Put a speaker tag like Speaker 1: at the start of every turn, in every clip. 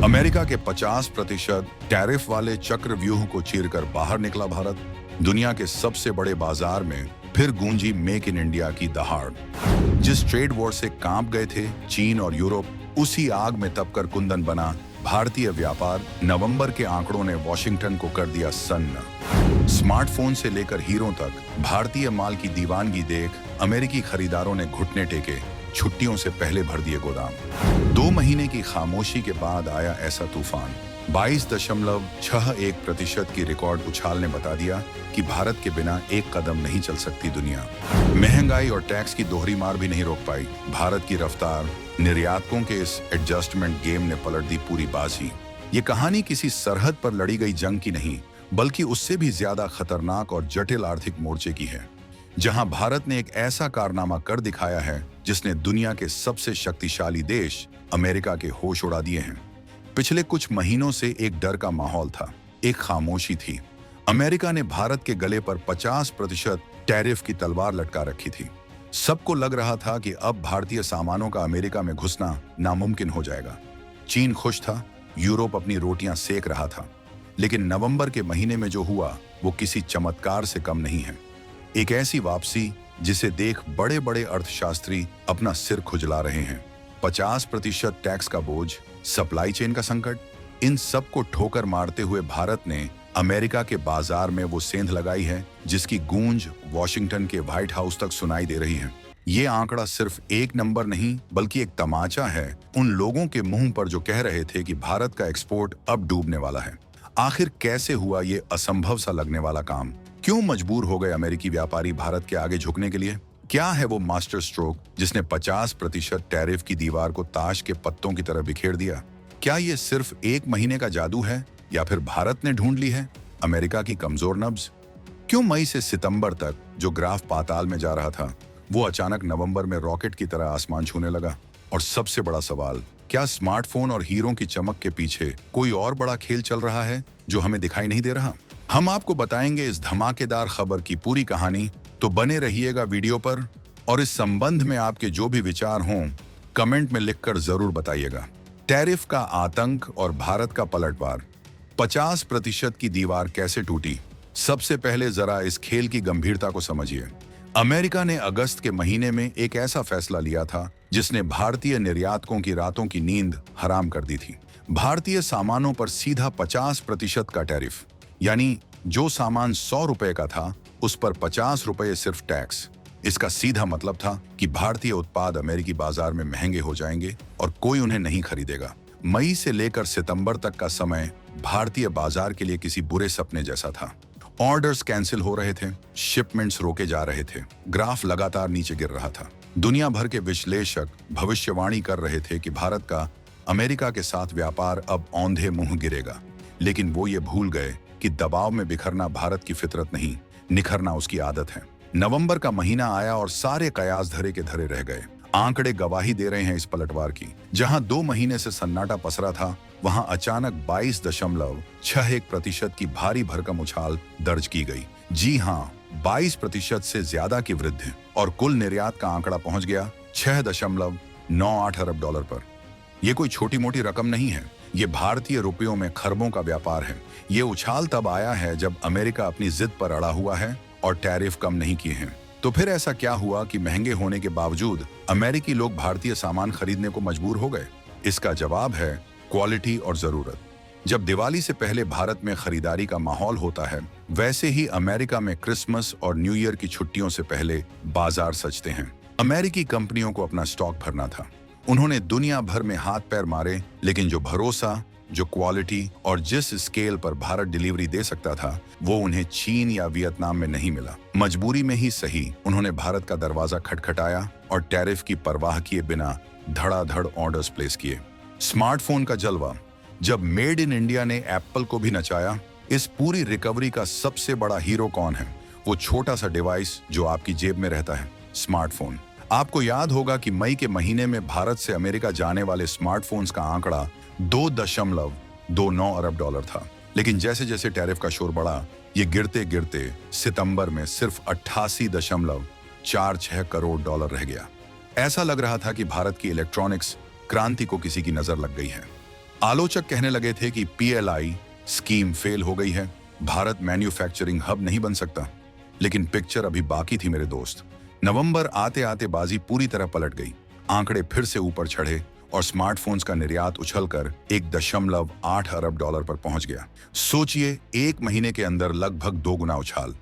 Speaker 1: America के 50% tariff वाले चक्रव्यूह को चीरकर बाहर निकला भारत। दुनिया के सबसे बड़े बाजार में फिर गूंजी मेक इन इंडिया की दहाड़। जिस ट्रेड वॉर से कांप गए थे चीन और यूरोप, उसी आग में तपकर कुंदन बना भारतीय व्यापार। नवंबर के आंकड़ों ने वॉशिंगटन को कर दिया सन्न। स्मार्टफोन से लेकर हीरो तक भारतीय माल की दीवानगी देख अमेरिकी खरीदारों ने घुटने टेके, छुट्टियों से पहले भर दिए गोदाम। 2 महीने की खामोशी के बाद आया ऐसा तूफान। 22.61% की रिकॉर्ड उछाल ने बता दिया कि भारत के बिना एक कदम नहीं चल सकती दुनिया। महंगाई और टैक्स की दोहरी मार भी नहीं रोक पाई भारत की रफ्तार। निर्यातकों के इस एडजस्टमेंट गेम ने पलट दी पूरी बाजी। ये कहानी किसी सरहद पर लड़ी गई जंग की नहीं, बल्कि उससे भी ज्यादा खतरनाक और जटिल आर्थिक मोर्चे की है, जहां भारत ने एक ऐसा कारनामा कर दिखाया है जिसने दुनिया के सबसे शक्तिशाली देश अमेरिका के होश उड़ा दिए हैं। पिछले कुछ महीनों से एक डर का माहौल था, एक खामोशी थी। अमेरिका ने भारत के गले पर 50% टैरिफ की तलवार लटका रखी थी। सबको लग रहा था कि अब भारतीय सामानों का अमेरिका में घुसना नामुमकिन हो जाएगा। चीन खुश था, यूरोप अपनी रोटियां सेक रहा था। लेकिन नवंबर के महीने में जो हुआ वो किसी चमत्कार से कम नहीं है। एक ऐसी वापसी जिसे देख बड़े बड़े अर्थशास्त्री अपना सिर खुजला रहे हैं। 50% टैक्स का बोझ, सप्लाई चेन का संकट, इन सब को ठोकर मारते हुए भारत ने अमेरिका के बाजार में वो सेंध लगाई है जिसकी गूंज वॉशिंगटन के व्हाइट हाउस तक सुनाई दे रही है। ये आंकड़ा सिर्फ एक नंबर नहीं, बल्कि एक तमाचा है उन लोगों के मुंह पर जो कह रहे थे कि भारत का एक्सपोर्ट अब डूबने वाला है। आखिर कैसे हुआ ये असंभव सा लगने वाला काम? क्यों मजबूर हो गए अमेरिकी व्यापारी भारत के आगे झुकने के लिए? क्या है वो मास्टर स्ट्रोक जिसने 50% टैरिफ की दीवार को ताश के पत्तों की तरह बिखेर दिया? क्या ये सिर्फ एक महीने का जादू है, या फिर भारत ने ढूंढ ली है अमेरिका की कमजोर नब्ज? क्यों मई से सितंबर तक जो ग्राफ पाताल में जा रहा था वो अचानक नवंबर में रॉकेट की तरह आसमान छूने लगा? और सबसे बड़ा सवाल, क्या स्मार्टफोन और हीरो की चमक के पीछे कोई और बड़ा खेल चल रहा है जो हमें दिखाई नहीं दे रहा? हम आपको बताएंगे इस धमाकेदार खबर की पूरी कहानी, तो बने रहिएगा वीडियो पर। और इस संबंध में आपके जो भी विचार हों कमेंट में लिखकर जरूर बताइएगा। टैरिफ का आतंक और भारत का पलटवार। 50% की दीवार कैसे टूटी? सबसे पहले जरा इस खेल की गंभीरता को समझिए। अमेरिका ने अगस्त के महीने में एक ऐसा फैसला लिया था जिसने भारतीय निर्यातकों की रातों की नींद हराम कर दी थी। भारतीय सामानों पर सीधा 50% का टैरिफ, यानी जो सामान 100 रुपए का था उस पर 50 रुपए सिर्फ टैक्स। इसका सीधा मतलब था कि भारतीय उत्पाद अमेरिकी बाजार में महंगे हो जाएंगे और कोई उन्हें नहीं खरीदेगा। मई से लेकर सितंबर तक का समय भारतीय बाजार के लिए किसी बुरे सपने जैसा था। ऑर्डर्स कैंसिल हो रहे थे, शिपमेंट्स रोके जा रहे थे, ग्राफ लगातार नीचे गिर रहा था। दुनिया भर के विश्लेषक भविष्यवाणी कर रहे थे कि भारत का अमेरिका के साथ व्यापार अब औंधे मुंह गिरेगा। लेकिन वो ये भूल गए कि दबाव में बिखरना भारत की फितरत नहीं, निखरना उसकी आदत है। नवंबर का महीना आया और सारे कयास धरे के धरे रह गए। आंकड़े गवाही दे रहे हैं इस पलटवार की। जहां 2 महीने से सन्नाटा पसरा था, वहां अचानक 22.61% की भारी भरकम उछाल दर्ज की गई। जी हां, 22% से ज्यादा की वृद्धि, और कुल निर्यात का आंकड़ा पहुंच गया $6.98 अरब पर। ये कोई छोटी मोटी रकम नहीं है, ये भारतीय रुपयों में खरबों का व्यापार है। ये उछाल तब आया है जब अमेरिका अपनी जिद पर अड़ा हुआ है और टैरिफ कम नहीं किए हैं। तो फिर ऐसा क्या हुआ कि महंगे होने के बावजूद अमेरिकी लोग भारतीय सामान खरीदने को मजबूर हो गए? इसका जवाब है क्वालिटी और जरूरत। जब दिवाली से पहले भारत में खरीदारी का माहौल होता है, वैसे ही अमेरिका में क्रिसमस और न्यू ईयर की छुट्टियों से पहले बाजार सजते हैं। अमेरिकी कंपनियों को अपना स्टॉक भरना था। उन्होंने दुनिया भर में हाथ पैर मारे, लेकिन जो भरोसा, जो क्वालिटी और जिस स्केल पर भारत डिलीवरी दे सकता था, वो उन्हें चीन या वियतनाम में नहीं मिला। मजबूरी में ही सही, उन्होंने भारत का दरवाजा खटखटाया और टैरिफ की परवाह किए बिना धड़ाधड़ ऑर्डर्स प्लेस किए। स्मार्टफोन का जलवा। जब मेड इन इंडिया ने एप्पल को भी नचाया, इस पूरी रिकवरी का सबसे बड़ा हीरो कौन है? वो छोटा सा डिवाइस जो आपकी जेब में रहता है, स्मार्टफोन। आपको याद होगा कि मई के महीने में भारत से अमेरिका जाने वाले स्मार्टफोन्स का आंकड़ा $2.29 अरब था। लेकिन जैसे जैसे टैरिफ का शोर बढ़ा, ये गिरते गिरते सितंबर में सिर्फ $88.46 करोड़ रह गया। ऐसा लग रहा था कि भारत की इलेक्ट्रॉनिक्स क्रांति को किसी की नजर लग गई है। आलोचक कहने लगे थे कि पीएलआई स्कीम फेल हो गई है, भारत मैन्युफैक्चरिंग हब नहीं बन सकता। लेकिन पिक्चर अभी बाकी थी मेरे दोस्त। नवंबर आते आते बाजी पूरी तरह पलट गई। आंकड़े फिर से ऊपर चढ़े और स्मार्टफोन्स का निर्यात उछलकर 1.8 अरब डॉलर पर पहुंच गया। सोचिए, एक महीने के अंदर लगभग 2 गुना उछाल।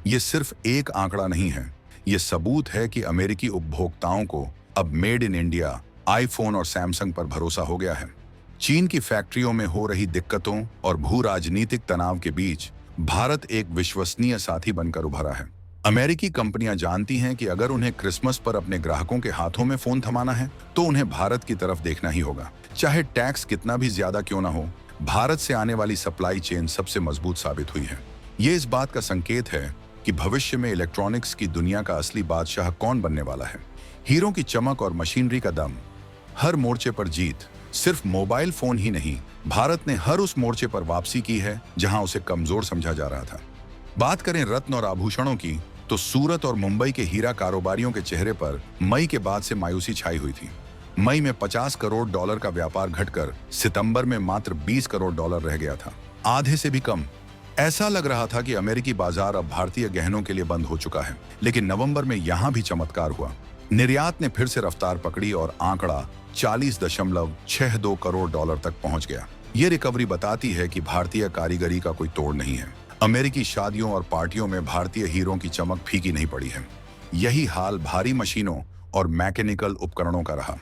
Speaker 1: ये सिर्फ एक आंकड़ा नहीं है, ये सबूत है कि अमेरिकी उपभोक्ताओं को अब मेड इन इंडिया आईफोन और सैमसंग पर भरोसा हो गया है। चीन की फैक्ट्रियों में हो रही दिक्कतों और भू राजनीतिक तनाव के बीच भारत एक विश्वसनीय साथी बनकर उभरा है। अमेरिकी कंपनियां जानती हैं कि अगर उन्हें क्रिसमस पर अपने ग्राहकों के हाथों में फोन थमाना है तो उन्हें भारत की तरफ देखना ही होगा। चाहे टैक्स कितना भी ज्यादा क्यों ना हो, भारत से आने वाली सप्लाई चेन सबसे मजबूत साबित हुई है। ये इस बात का संकेत है कि भविष्य में इलेक्ट्रॉनिक्स की दुनिया का असली बादशाह कौन बनने वाला है। हीरों की चमक और मशीनरी का दम, हर मोर्चे पर जीत। सिर्फ मोबाइल फोन ही नहीं, भारत ने हर उस मोर्चे पर वापसी की है जहां उसे कमजोर समझा जा रहा था। बात करें रत्न और आभूषणों की, तो सूरत और मुंबई के हीरा कारोबारियों के चेहरे पर मई के बाद से मायूसी छाई हुई थी। मई में 50 करोड़ डॉलर का व्यापार घटकर सितंबर में मात्र 20 करोड़ डॉलर रह गया था, आधे से भी कम। ऐसा लग रहा था कि अमेरिकी बाजार अब भारतीय गहनों के लिए बंद हो चुका है। लेकिन नवंबर में यहां भी चमत्कार हुआ। निर्यात ने फिर से रफ्तार पकड़ी और आंकड़ा 40.62 करोड़ डॉलर तक पहुंच गया। ये रिकवरी बताती है कि भारतीय कारीगरी का कोई तोड़ नहीं है। अमेरिकी शादियों और पार्टियों में भारतीय हीरों की चमक फीकी नहीं पड़ी है। यही हाल भारी मशीनों और मैकेनिकल उपकरणों का रहा।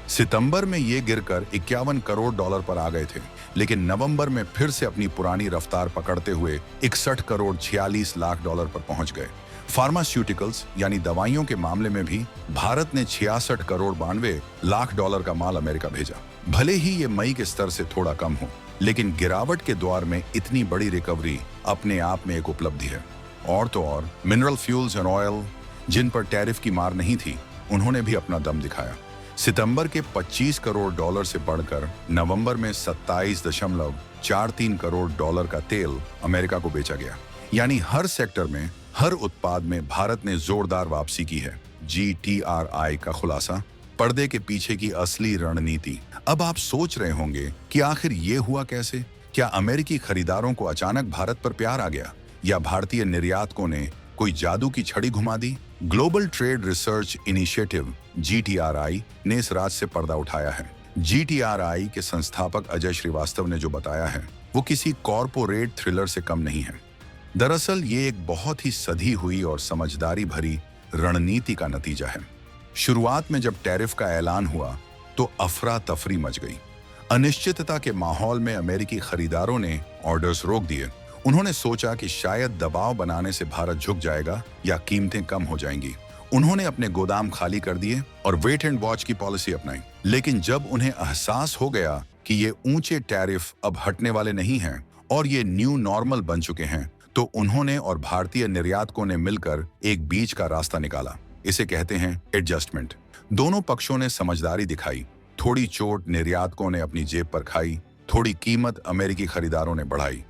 Speaker 1: सितंबर में ये गिरकर 51 करोड़ डॉलर पर आ गए थे, लेकिन नवंबर में फिर से अपनी पुरानी रफ्तार पकड़ते हुए 61 करोड़ 46 लाख डॉलर पर पहुंच गए। फार्मास्यूटिकल्स यानी दवाइयों के मामले में भी भारत ने 66 करोड़ 92 लाख डॉलर का माल अमेरिका भेजा। भले ही ये मई के स्तर से थोड़ा कम हो, लेकिन गिरावट के द्वार में इतनी बड़ी रिकवरी अपने आप में एक उपलब्धि है। और तो और मिनरल फ्यूल्स एंड ऑयल, जिन पर टैरिफ की मार नहीं थी, उन्होंने भी अपना दम दिखाया। सितंबर के 25 करोड़ डॉलर से बढ़कर नवंबर में 27.43 करोड़ डॉलर का तेल अमेरिका को बेचा गया। यानी हर सेक्टर में, हर उत्पाद में भारत ने जोरदार वापसी की है। GTRI का खुलासा, पर्दे के पीछे की असली रणनीति। अब आप सोच रहे होंगे कि आखिर ये हुआ कैसे? क्या अमेरिकी खरीदारों को अचानक भारत पर प्यार आ गया, या भारतीय निर्यातकों ने कोई जादू की छड़ी घुमा दी? Global trade research initiative GTRI ने इस राज से पर्दा उठाया है। GTRI के संस्थापक अजय श्रीवास्तव ने जो बताया है, वो किसी कॉरपोरेट थ्रिलर से कम नहीं है। दरअसल ये एक बहुत ही सधी हुई और समझदारी भरी रणनीति का नतीजा है। शुरुआत में जब टैरिफ का ऐलान हुआ तो अफरा तफरी मच गई। अनिश्चितता के माहौल में अमेरिकी खरीदारों ने ऑर्डर्स रोक दिए। उन्होंने सोचा कि शायद दबाव बनाने से भारत झुक जाएगा या कीमतें कम हो जाएंगी। उन्होंने अपने गोदाम खाली कर दिए और वेट एंड वॉच की पॉलिसी अपनाई। लेकिन जब उन्हें एहसास हो गया कि ये ऊंचे टैरिफ अब हटने वाले नहीं हैं और ये न्यू नॉर्मल बन चुके हैं, तो उन्होंने और भारतीय निर्यातकों ने मिलकर एक बीच का रास्ता निकाला। इसे कहते हैं एडजस्टमेंट। दोनों पक्षों ने समझदारी दिखाई। थोड़ी चोट निर्यातकों ने अपनी जेब पर खाई, थोड़ी कीमत अमेरिकी खरीदारों ने बढ़ाई।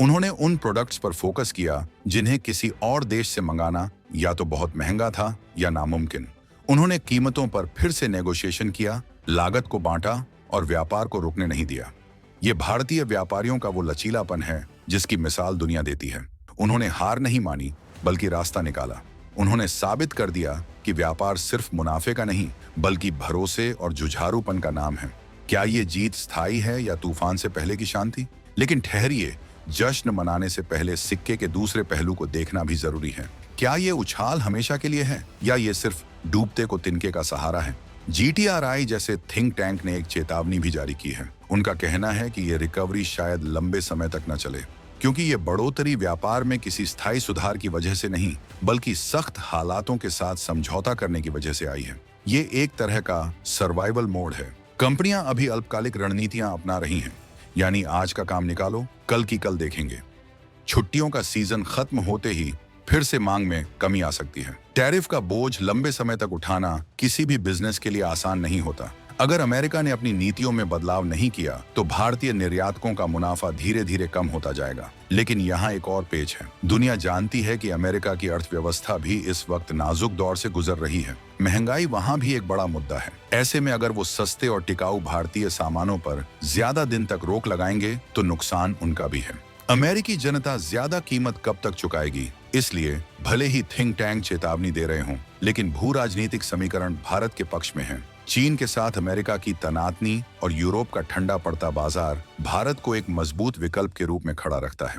Speaker 1: उन्होंने उन प्रोडक्ट्स पर फोकस किया जिन्हें किसी और देश से मंगाना या तो बहुत महंगा था या नामुमकिन। उन्होंने कीमतों पर फिर से नेगोशिएशन किया, लागत को बांटा और व्यापार को रुकने नहीं दिया। ये भारतीय व्यापारियों का वो लचीलापन है जिसकी मिसाल दुनिया देती है। उन्होंने हार नहीं मानी, बल्कि रास्ता निकाला। उन्होंने साबित कर दिया कि व्यापार सिर्फ मुनाफे का नहीं, बल्कि भरोसे और जुझारूपन का नाम है। क्या ये जीत स्थायी है या तूफान से पहले की शांति? लेकिन ठहरिए, जश्न मनाने से पहले सिक्के के दूसरे पहलू को देखना भी जरूरी है। क्या ये उछाल हमेशा के लिए है या ये सिर्फ डूबते को तिनके का सहारा है? GTRI जैसे थिंक टैंक ने एक चेतावनी भी जारी की है। उनका कहना है कि ये रिकवरी शायद लंबे समय तक न चले, क्योंकि ये बढ़ोतरी व्यापार में किसी स्थायी सुधार की वजह से नहीं, बल्कि सख्त हालातों के साथ समझौता करने की वजह से आई है। ये एक तरह का सर्वाइवल मोड है। कंपनियां अभी अल्पकालिक रणनीतियां अपना रही हैं, यानी आज का काम निकालो, कल की कल देखेंगे। छुट्टियों का सीजन खत्म होते ही फिर से मांग में कमी आ सकती है। टैरिफ का बोझ लंबे समय तक उठाना किसी भी बिजनेस के लिए आसान नहीं होता। अगर अमेरिका ने अपनी नीतियों में बदलाव नहीं किया तो भारतीय निर्यातकों का मुनाफा धीरे धीरे कम होता जाएगा। लेकिन यहाँ एक और पेच है। दुनिया जानती है कि अमेरिका की अर्थव्यवस्था भी इस वक्त नाजुक दौर से गुजर रही है। महंगाई वहाँ भी एक बड़ा मुद्दा है। ऐसे में अगर वो सस्ते और टिकाऊ भारतीय सामानों पर ज्यादा दिन तक रोक लगाएंगे तो नुकसान उनका भी है। अमेरिकी जनता ज्यादा कीमत कब तक चुकाएगी? इसलिए भले ही थिंक टैंक चेतावनी दे रहे हों, लेकिन भू राजनीतिक समीकरण भारत के पक्ष में है। चीन के साथ अमेरिका की तनातनी और यूरोप का ठंडा पड़ता बाजार भारत को एक मजबूत विकल्प के रूप में खड़ा रखता है।